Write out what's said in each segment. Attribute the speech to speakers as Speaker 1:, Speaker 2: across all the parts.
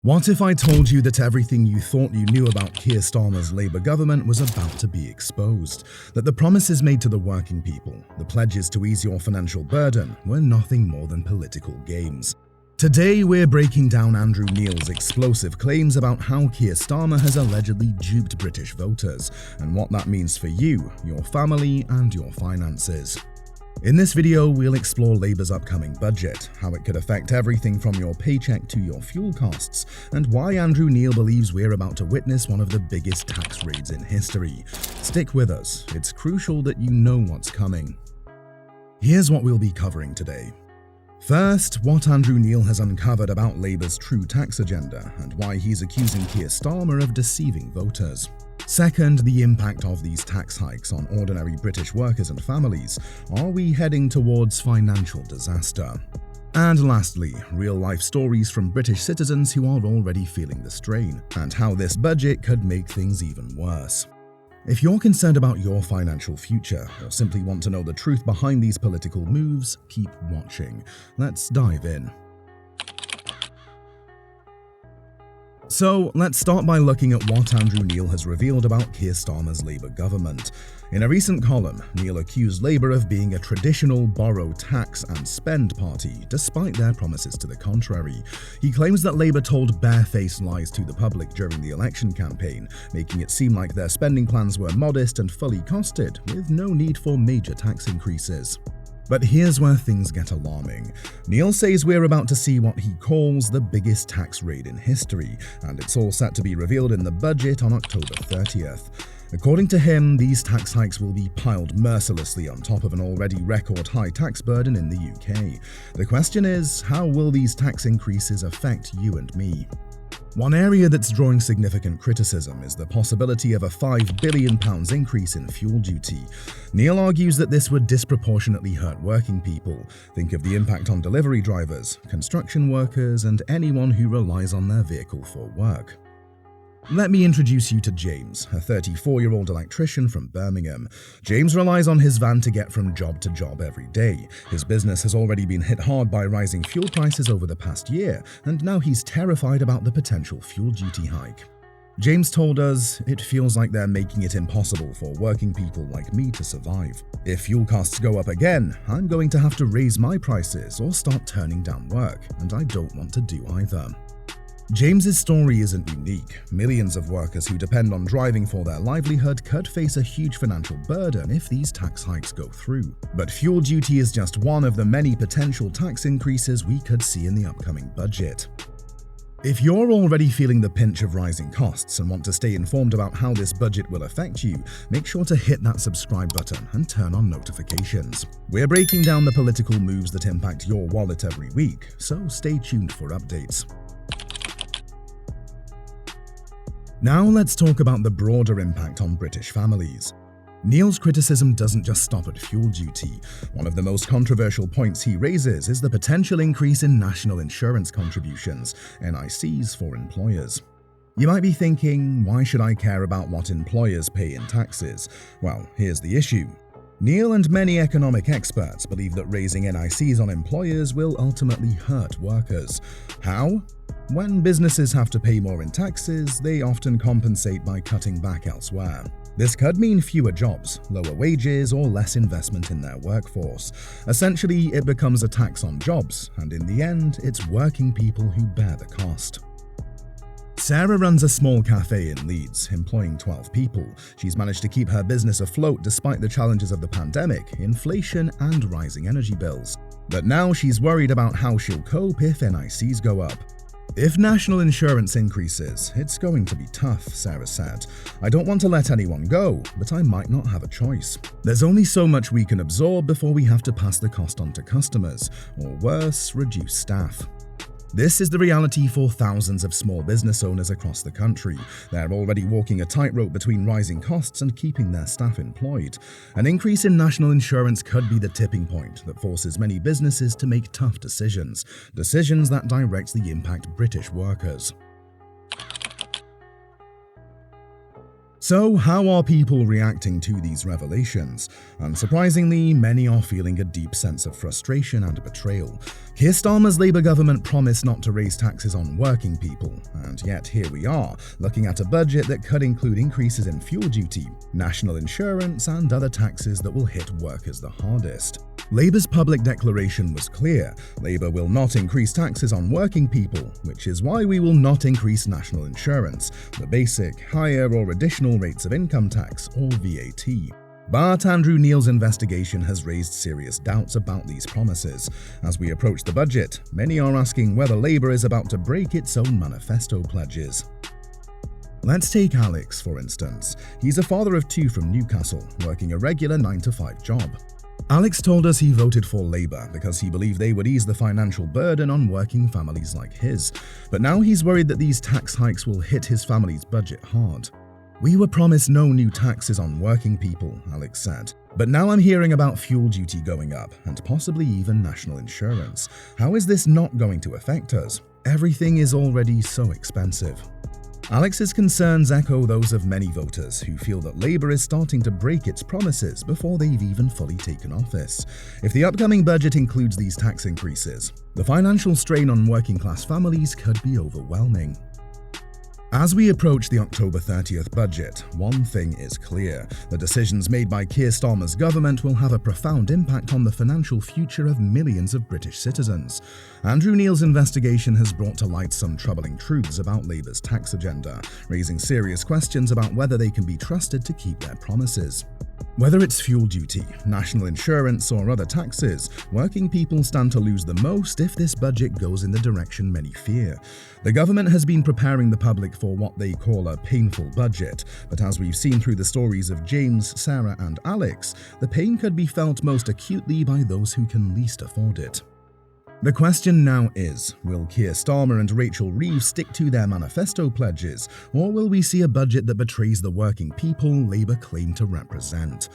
Speaker 1: What if I told you that everything you thought you knew about Keir Starmer's Labour government was about to be exposed? That the promises made to the working people, the pledges to ease your financial burden, were nothing more than political games? Today, we're breaking down Andrew Neil's explosive claims about how Keir Starmer has allegedly duped British voters, and what that means for you, your family, and your finances. In this video, we'll explore Labour's upcoming budget, how it could affect everything from your paycheck to your fuel costs, and why Andrew Neil believes we're about to witness one of the biggest tax raids in history. Stick with us, it's crucial that you know what's coming. Here's what we'll be covering today. First, what Andrew Neil has uncovered about Labour's true tax agenda, and why he's accusing Keir Starmer of deceiving voters. Second, the impact of these tax hikes on ordinary British workers and families. Are we heading towards financial disaster? And lastly, real-life stories from British citizens who are already feeling the strain, and how this budget could make things even worse. If you're concerned about your financial future, or simply want to know the truth behind these political moves, keep watching. Let's dive in. So, let's start by looking at what Andrew Neil has revealed about Keir Starmer's Labour government. In a recent column, Neil accused Labour of being a traditional borrow, tax and spend party, despite their promises to the contrary. He claims that Labour told barefaced lies to the public during the election campaign, making it seem like their spending plans were modest and fully costed, with no need for major tax increases. But here's where things get alarming. Neil says we're about to see what he calls the biggest tax raid in history, and it's all set to be revealed in the budget on October 30th. According to him, these tax hikes will be piled mercilessly on top of an already record-high tax burden in the UK. The question is, how will these tax increases affect you and me? One area that's drawing significant criticism is the possibility of a £5 billion increase in fuel duty. Neil argues that this would disproportionately hurt working people. Think of the impact on delivery drivers, construction workers, and anyone who relies on their vehicle for work. Let me introduce you to James, a 34-year-old electrician from Birmingham. James relies on his van to get from job to job every day. His business has already been hit hard by rising fuel prices over the past year, and now he's terrified about the potential fuel duty hike. James told us, "It feels like they're making it impossible for working people like me to survive. If fuel costs go up again, I'm going to have to raise my prices or start turning down work, and I don't want to do either." James's story isn't unique. Millions of workers who depend on driving for their livelihood could face a huge financial burden if these tax hikes go through. But fuel duty is just one of the many potential tax increases we could see in the upcoming budget. If you're already feeling the pinch of rising costs and want to stay informed about how this budget will affect you, make sure to hit that subscribe button and turn on notifications. We're breaking down the political moves that impact your wallet every week, so stay tuned for updates. Now let's talk about the broader impact on British families. Neil's criticism doesn't just stop at fuel duty. One of the most controversial points he raises is the potential increase in national insurance contributions, NICs, for employers. You might be thinking, why should I care about what employers pay in taxes? Well, here's the issue. Neil and many economic experts believe that raising NICs on employers will ultimately hurt workers. How? When businesses have to pay more in taxes, they often compensate by cutting back elsewhere. This could mean fewer jobs, lower wages, or less investment in their workforce. Essentially, it becomes a tax on jobs, and in the end, it's working people who bear the cost. Sarah runs a small cafe in Leeds, employing 12 people. She's managed to keep her business afloat despite the challenges of the pandemic, inflation, and rising energy bills. But now she's worried about how she'll cope if NICs go up. "If national insurance increases, it's going to be tough," Sarah said. "I don't want to let anyone go, but I might not have a choice. There's only so much we can absorb before we have to pass the cost on to customers, or worse, reduce staff." This is the reality for thousands of small business owners across the country. They're already walking a tightrope between rising costs and keeping their staff employed. An increase in national insurance could be the tipping point that forces many businesses to make tough decisions that directly impact British workers. So, how are people reacting to these revelations? Unsurprisingly, many are feeling a deep sense of frustration and betrayal. Keir Starmer's Labour government promised not to raise taxes on working people, and yet here we are, looking at a budget that could include increases in fuel duty, national insurance, and other taxes that will hit workers the hardest. Labour's public declaration was clear: Labour will not increase taxes on working people, which is why we will not increase national insurance, the basic, higher, or additional rates of income tax, or VAT. But Andrew Neil's investigation has raised serious doubts about these promises. As we approach the budget, many are asking whether Labour is about to break its own manifesto pledges. Let's take Alex, for instance. He's a father of two from Newcastle, working a regular 9-to-5 job. Alex told us he voted for Labour because he believed they would ease the financial burden on working families like his. But now he's worried that these tax hikes will hit his family's budget hard. "We were promised no new taxes on working people," Alex said. "But now I'm hearing about fuel duty going up and possibly even national insurance. How is this not going to affect us? Everything is already so expensive." Alex's concerns echo those of many voters who feel that Labour is starting to break its promises before they've even fully taken office. If the upcoming budget includes these tax increases, the financial strain on working-class families could be overwhelming. As we approach the October 30th budget, one thing is clear: the decisions made by Keir Starmer's government will have a profound impact on the financial future of millions of British citizens. Andrew Neil's investigation has brought to light some troubling truths about Labour's tax agenda, raising serious questions about whether they can be trusted to keep their promises. Whether it's fuel duty, national insurance, or other taxes, working people stand to lose the most if this budget goes in the direction many fear. The government has been preparing the public for what they call a painful budget, but as we've seen through the stories of James, Sarah, and Alex, the pain could be felt most acutely by those who can least afford it. The question now is, will Keir Starmer and Rachel Reeves stick to their manifesto pledges, or will we see a budget that betrays the working people Labour claim to represent?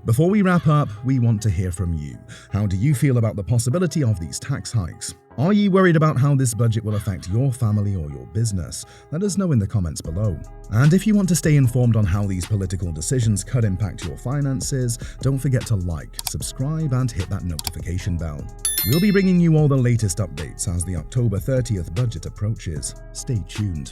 Speaker 1: Before we wrap up, we want to hear from you. How do you feel about the possibility of these tax hikes? Are you worried about how this budget will affect your family or your business? Let us know in the comments below. And if you want to stay informed on how these political decisions could impact your finances, don't forget to like, subscribe, and hit that notification bell. We'll be bringing you all the latest updates as the October 30th budget approaches. Stay tuned.